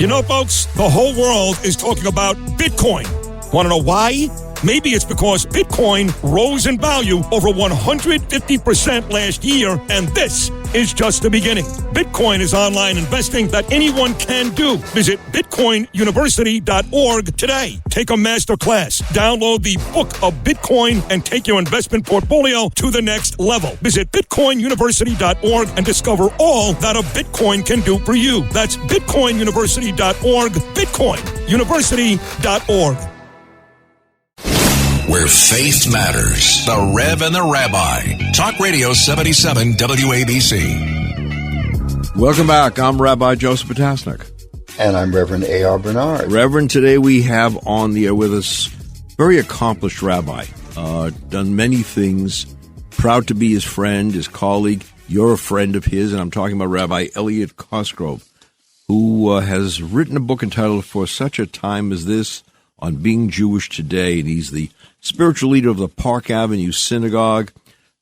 You know, folks, the whole world is talking about Bitcoin. Want to know why? Maybe it's because Bitcoin rose in value over 150% last year, and this is just the beginning. Bitcoin is online investing that anyone can do. Visit bitcoinuniversity.org today. Take a master class. Download the Book of Bitcoin and take your investment portfolio to the next level. Visit bitcoinuniversity.org and discover all that a Bitcoin can do for you. That's bitcoinuniversity.org, bitcoinuniversity.org. Where faith matters. The Rev and the Rabbi. Talk Radio 77 WABC. Welcome back. I'm Rabbi Joseph Potasnik. And I'm Reverend A.R. Bernard. Reverend, today we have on the air with us very accomplished rabbi. Done many things. Proud to be his friend, his colleague. You're a friend of his, and I'm talking about Rabbi Elliot Cosgrove, who has written a book entitled For Such a Time as This on Being Jewish Today, and he's the spiritual leader of the Park Avenue Synagogue.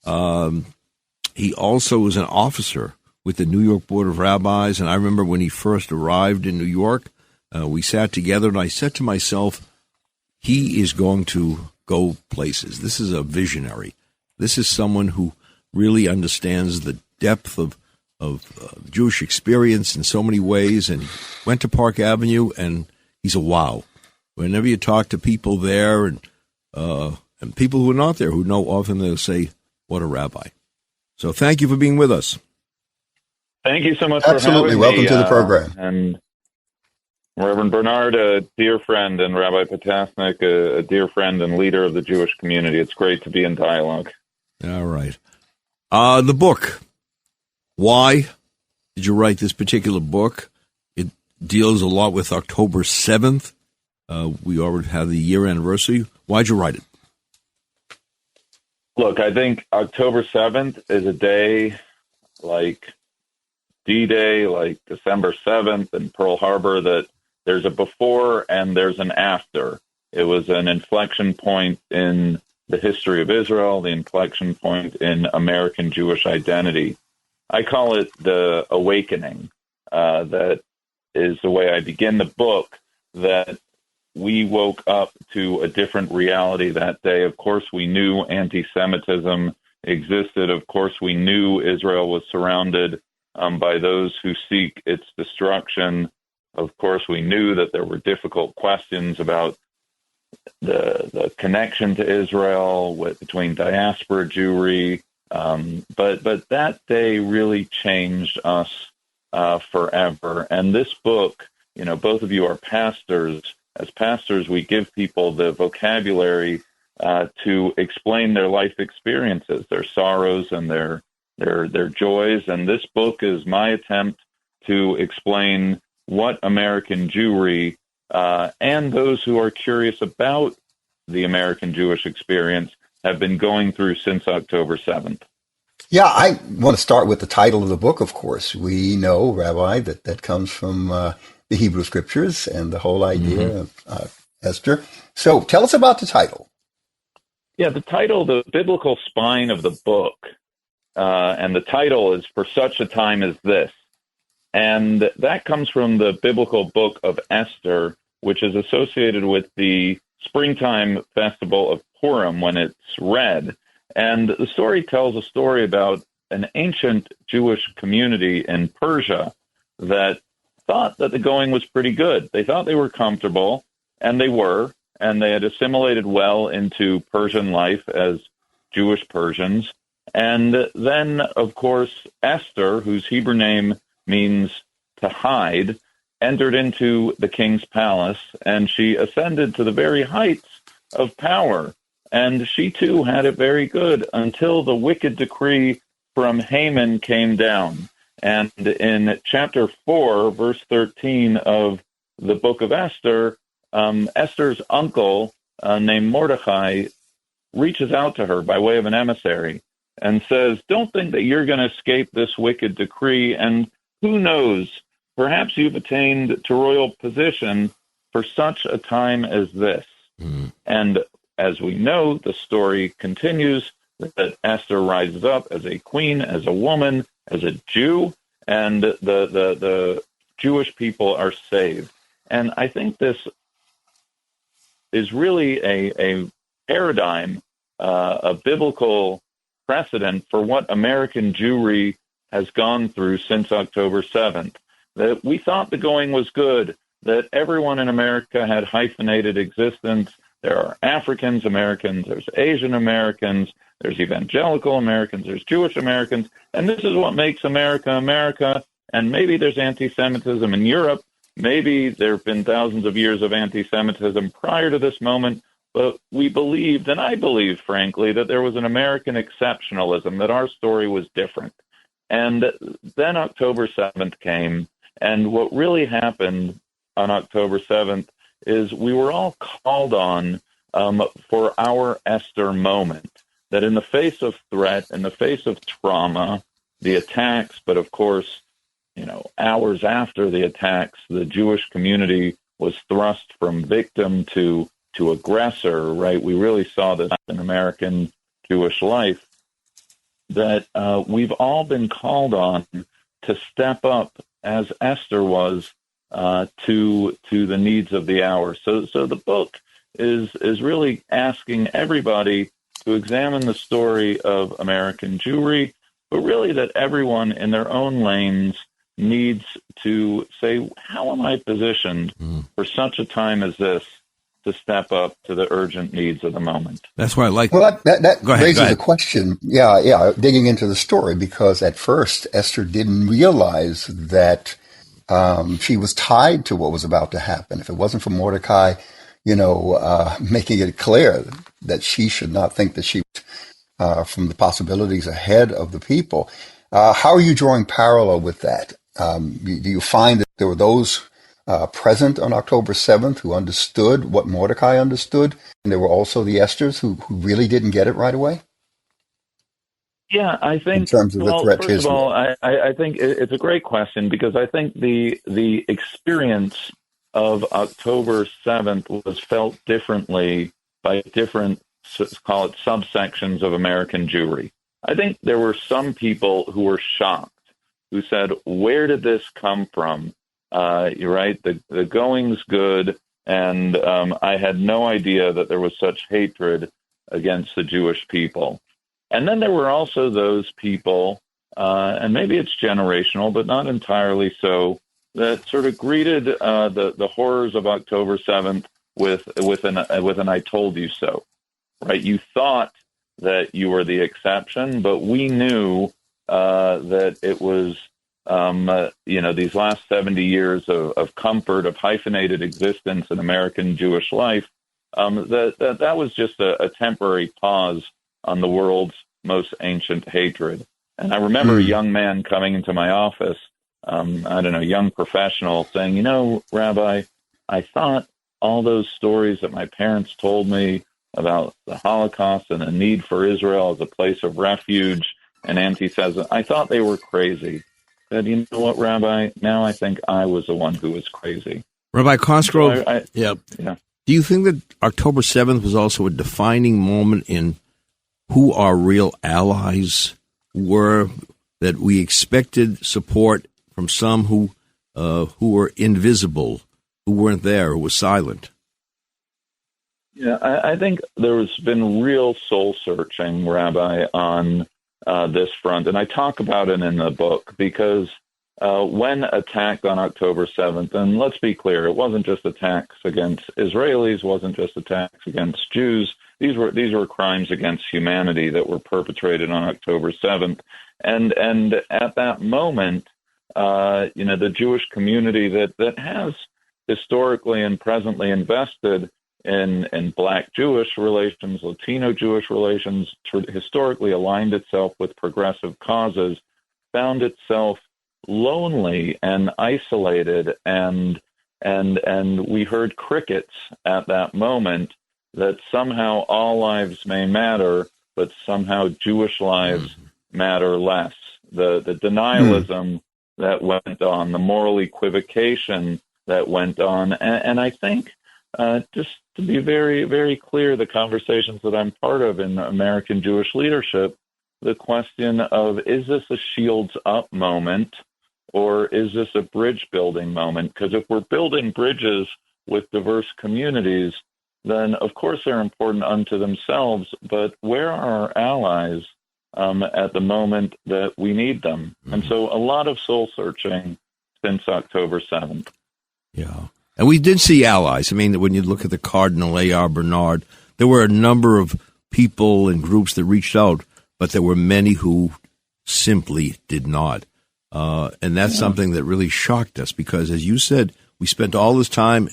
He also was an officer with the New York Board of Rabbis, and I remember when he first arrived in New York, we sat together, and I said to myself, he is going to go places. This is a visionary. This is someone who really understands the depth of Jewish experience in so many ways, and he went to Park Avenue, and he's a wow. Whenever you talk to people there and people who are not there, who know often, they'll say, what a rabbi. So thank you for being with us. Thank you so much Absolutely. for having Welcome me. to the program. And Reverend Bernard, a dear friend, and Rabbi Potasnik, a dear friend and leader of the Jewish community. It's great to be in dialogue. All right. The book. Why did you write this particular book? It deals a lot with October 7th. We already have the year anniversary. Why'd you write it? Look, I think October 7th is a day like D-Day, like December 7th and Pearl Harbor, that there's a before and there's an after. It was an inflection point in the history of Israel, the inflection point in American Jewish identity. I call it the awakening. That is the way I begin the book, that we woke up to a different reality that day. Of course, we knew anti-Semitism existed. Of course, we knew Israel was surrounded by those who seek its destruction. Of course, we knew that there were difficult questions about the connection to Israel between diaspora Jewry. But that day really changed us forever. And this book, both of you are pastors. As pastors, we give people the vocabulary to explain their life experiences, their sorrows and their joys. And this book is my attempt to explain what American Jewry and those who are curious about the American Jewish experience have been going through since October 7th. Yeah, I want to start with the title of the book, of course. We know, Rabbi, that comes from the Hebrew Scriptures and the whole idea of Esther. So tell us about the title. Yeah, the title, the biblical spine of the book, and the title is For Such a Time as This. And that comes from the biblical book of Esther, which is associated with the springtime festival of Purim when it's read. And the story tells a story about an ancient Jewish community in Persia that thought that the going was pretty good. They thought they were comfortable, and they were, and they had assimilated well into Persian life as Jewish Persians. And then, of course, Esther, whose Hebrew name means to hide, entered into the king's palace, and she ascended to the very heights of power. And she, too, had it very good until the wicked decree from Haman came down. And in chapter 4, verse 13 of the book of Esther, Esther's uncle, named Mordecai, reaches out to her by way of an emissary and says, don't think that you're going to escape this wicked decree. And who knows, perhaps you've attained to royal position for such a time as this. And as we know, the story continues that Esther rises up as a queen, as a woman, as a Jew, and the Jewish people are saved. And I think this is really a paradigm, a biblical precedent for what American Jewry has gone through since October 7th. That we thought the going was good, that everyone in America had hyphenated existence. There are Africans Americans, there's Asian Americans, there's evangelical Americans, there's Jewish Americans, and this is what makes America America. And maybe there's anti-Semitism in Europe. Maybe there have been thousands of years of anti-Semitism prior to this moment, but we believed, and I believed, frankly, that there was an American exceptionalism, that our story was different. And then October 7th came, and what really happened on October 7th is we were all called on for our Esther moment, that in the face of threat, in the face of trauma, the attacks, but of course, hours after the attacks, the Jewish community was thrust from victim to aggressor, right? We really saw this in American Jewish life, that we've all been called on to step up, as Esther was, to the needs of the hour. So the book is really asking everybody to examine the story of American Jewry, but really that everyone in their own lanes needs to say, how am I positioned for such a time as this to step up to the urgent needs of the moment? That's why I like. Well, that go ahead, raises a question. Yeah, digging into the story, because at first Esther didn't realize that she was tied to what was about to happen. If it wasn't for Mordecai, making it clear that she should not think that she was from the possibilities ahead of the people. How are you drawing parallel with that? Do you find that there were those present on October 7th who understood what Mordecai understood, and there were also the Esthers who really didn't get it right away? Yeah, I think, in terms of the threat to first of Israel. all, I think it's a great question, because I think the experience of October 7th was felt differently by different, call it, subsections of American Jewry. I think there were some people who were shocked, who said, where did this come from? You're right, the going's good, and I had no idea that there was such hatred against the Jewish people. And then there were also those people, and maybe it's generational, but not entirely so, that sort of greeted the horrors of October 7th with an "I told you so." Right? You thought that you were the exception, but we knew that it was these last 70 years of comfort, of hyphenated existence in American Jewish life. That was just a temporary pause on the world's most ancient hatred. And I remember a young man coming into my office, young professional, saying, Rabbi, I thought all those stories that my parents told me about the Holocaust and the need for Israel as a place of refuge and anti-Semitism, I thought they were crazy. I said, you know what, Rabbi? Now I think I was the one who was crazy. Rabbi Cosgrove, Yeah. Do you think that October 7th was also a defining moment in who our real allies were, that we expected support from some who were invisible, who weren't there, who were silent? Yeah, I think there's been real soul-searching, Rabbi, on this front. And I talk about it in the book because when attacked on October 7th, and let's be clear, it wasn't just attacks against Israelis, wasn't just attacks against Jews. These were crimes against humanity that were perpetrated on October 7th. And at that moment, the Jewish community that has historically and presently invested in Black Jewish relations, Latino Jewish relations, historically aligned itself with progressive causes, found itself lonely and isolated, and we heard crickets at that moment, that somehow all lives may matter, but somehow Jewish lives matter less. The denialism that went on, the moral equivocation that went on, and I think just to be very, very clear, the conversations that I'm part of in American Jewish leadership, the question of, is this a shields up moment, or is this a bridge building moment? Because if we're building bridges with diverse communities, then of course they're important unto themselves, but where are our allies at the moment that we need them? And so a lot of soul searching since October 7th. Yeah. And we did see allies. I mean, when you look at the Cardinal A.R. Bernard, there were a number of people and groups that reached out, but there were many who simply did not. And that's something that really shocked us because, as you said, we spent all this time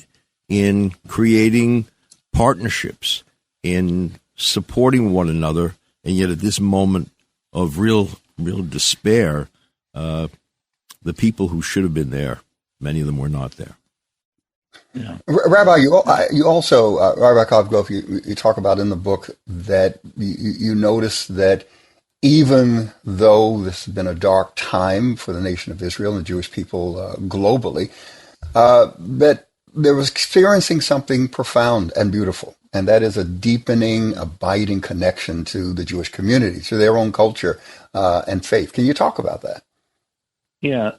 in creating partnerships, in supporting one another, and yet at this moment of real despair, the people who should have been there, many of them were not there. Yeah. Rabbi, you also, Rabbi Cosgrove, you talk about in the book that you notice that even though this has been a dark time for the nation of Israel and the Jewish people globally, that they was experiencing something profound and beautiful, and that is a deepening, abiding connection to the Jewish community, to their own culture and faith. Can you talk about that? Yeah,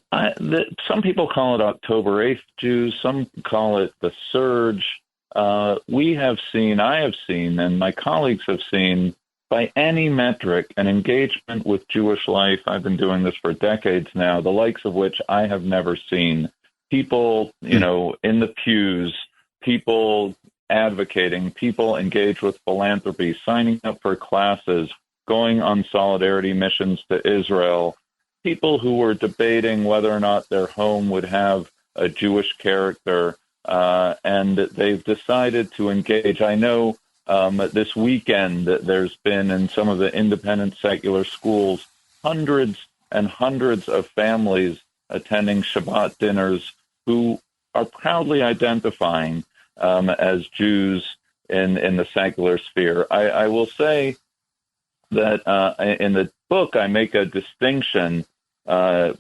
some people call it October 8th Jews. Some call it the surge. I have seen, and my colleagues have seen, by any metric, an engagement with Jewish life. I've been doing this for decades now, the likes of which I have never seen. People, in the pews, people advocating, people engaged with philanthropy, signing up for classes, going on solidarity missions to Israel, people who were debating whether or not their home would have a Jewish character, and they've decided to engage. I know this weekend there's been in some of the independent secular schools hundreds and hundreds of families attending Shabbat dinners who are proudly identifying as Jews in the secular sphere. I will say that in the book I make a distinction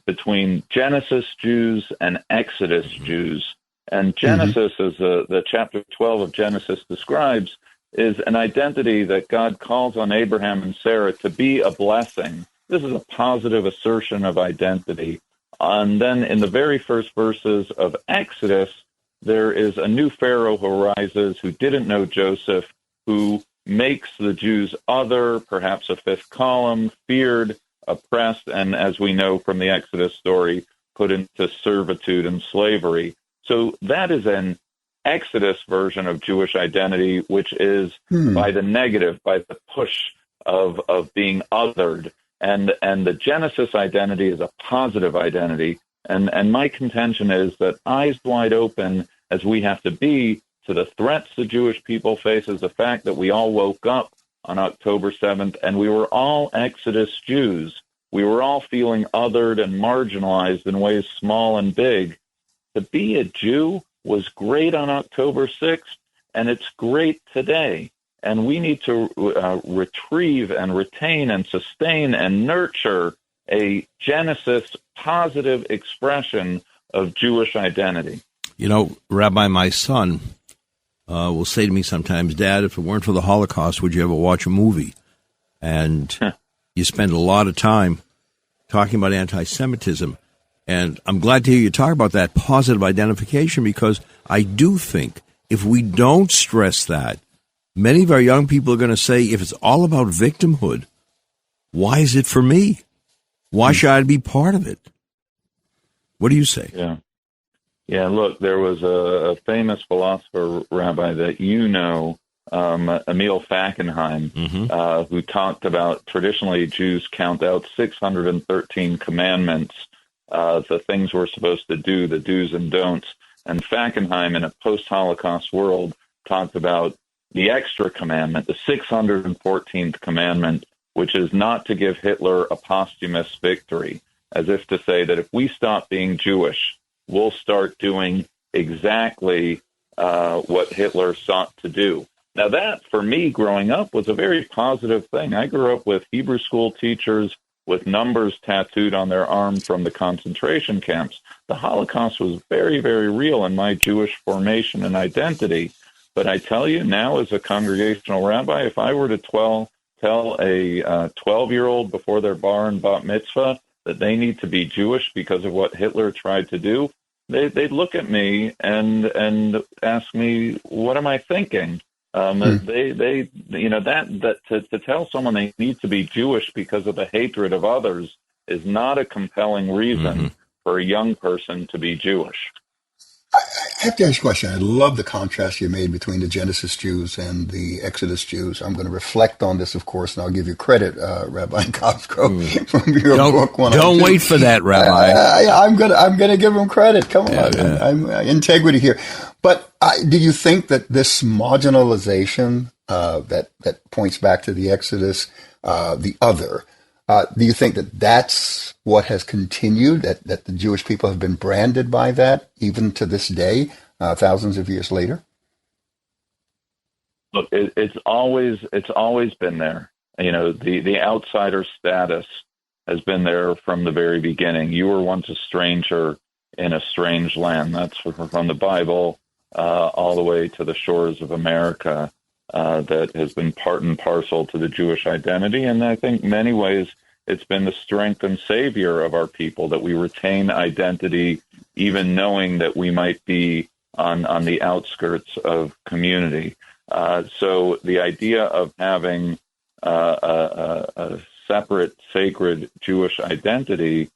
between Genesis Jews and Exodus Jews. And Genesis, as the chapter 12 of Genesis describes, is an identity that God calls on Abraham and Sarah to be a blessing. This is a positive assertion of identity. And then in the very first verses of Exodus, there is a new Pharaoh who arises who didn't know Joseph, who makes the Jews other, perhaps a fifth column, feared, oppressed, and as we know from the Exodus story, put into servitude and slavery. So that is an Exodus version of Jewish identity, which is by the negative, by the push of being othered. And the Genesis identity is a positive identity. And my contention is that eyes wide open, as we have to be, to the threats the Jewish people face, is the fact that we all woke up on October 7th, and we were all Exodus Jews. We were all feeling othered and marginalized in ways small and big. To be a Jew was great on October 6th, and it's great today. And we need to retrieve and retain and sustain and nurture a Genesis positive expression of Jewish identity. You know, Rabbi, my son will say to me sometimes, Dad, if it weren't for the Holocaust, would you ever watch a movie? And you spend a lot of time talking about anti-Semitism. And I'm glad to hear you talk about that positive identification, because I do think if we don't stress that, many of our young people are going to say, if it's all about victimhood, why is it for me? Why should I be part of it? What do you say? Yeah, look, there was a famous philosopher, Rabbi, that Emil Fackenheim, who talked about traditionally Jews count out 613 commandments, the things we're supposed to do, the do's and don'ts. And Fackenheim, in a post-Holocaust world, talked about the extra commandment, the 614th commandment, which is not to give Hitler a posthumous victory, as if to say that if we stop being Jewish, we'll start doing exactly what Hitler sought to do. Now that, for me, growing up, was a very positive thing. I grew up with Hebrew school teachers with numbers tattooed on their arm from the concentration camps. The Holocaust was very, very real in my Jewish formation and identity. But I tell you now, as a congregational rabbi, if I were to tell a 12-year-old before their bar and bat mitzvah that they need to be Jewish because of what Hitler tried to do, they'd look at me and ask me, what am I thinking? They to tell someone they need to be Jewish because of the hatred of others is not a compelling reason for a young person to be Jewish. I have to ask you a question. I love the contrast you made between the Genesis Jews and the Exodus Jews. I'm going to reflect on this, of course, and I'll give you credit, Rabbi Cosgrove, from your book. Don't wait for that, Rabbi. I'm going to give him credit. Come on, I'm integrity here. But do you think that this marginalization that points back to the Exodus, the other? Do you think that that's what has continued, that the Jewish people have been branded by that even to this day, thousands of years later? Look, it's always been there. The outsider status has been there from the very beginning. You were once a stranger in a strange land. That's from the Bible all the way to the shores of America. That has been part and parcel to the Jewish identity. And I think in many ways it's been the strength and savior of our people that we retain identity, even knowing that we might be on the outskirts of community. So the idea of having a separate, sacred Jewish identity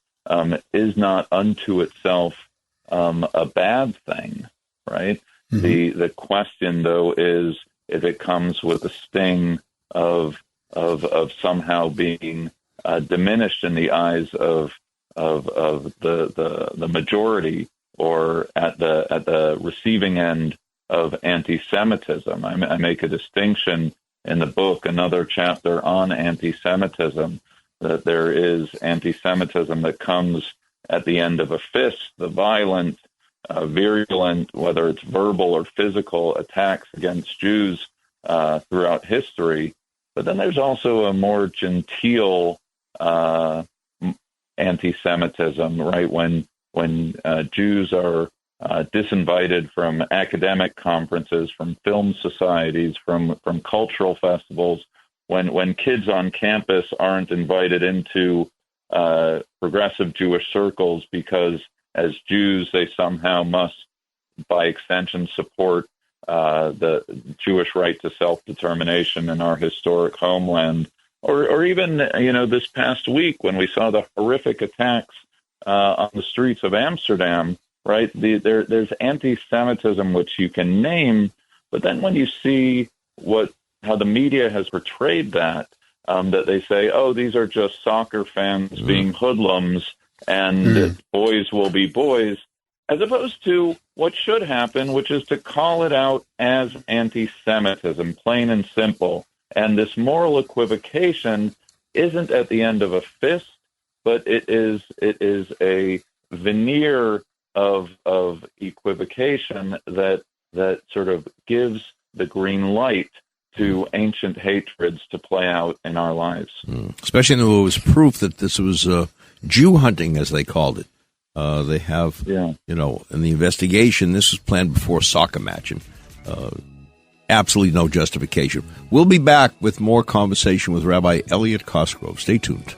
is not unto itself a bad thing, right? Mm-hmm. The question, though, is if it comes with a sting of somehow being diminished in the eyes of the majority, or at the receiving end of anti-Semitism. I make a distinction in the book, another chapter on anti-Semitism, that there is anti-Semitism that comes at the end of a fist, the violent, virulent, whether it's verbal or physical attacks against Jews throughout history. But then there's also a more genteel anti-Semitism, right? When Jews are disinvited from academic conferences, from film societies, from cultural festivals, when kids on campus aren't invited into progressive Jewish circles because as Jews, they somehow must, by extension, support the Jewish right to self-determination in our historic homeland. Or even, this past week when we saw the horrific attacks on the streets of Amsterdam, right? There's anti-Semitism, which you can name, but then when you see how the media has portrayed that they say, oh, these are just soccer fans being hoodlums, and boys will be boys, as opposed to what should happen, which is to call it out as anti-Semitism, plain and simple. And this moral equivocation isn't at the end of a fist, but it is a veneer of equivocation that sort of gives the green light to ancient hatreds to play out in our lives. Especially when it was proof that this was Jew hunting, as they called it. They have, in the investigation, this was planned before a soccer match, and absolutely no justification. We'll be back with more conversation with Rabbi Elliot Cosgrove. Stay tuned.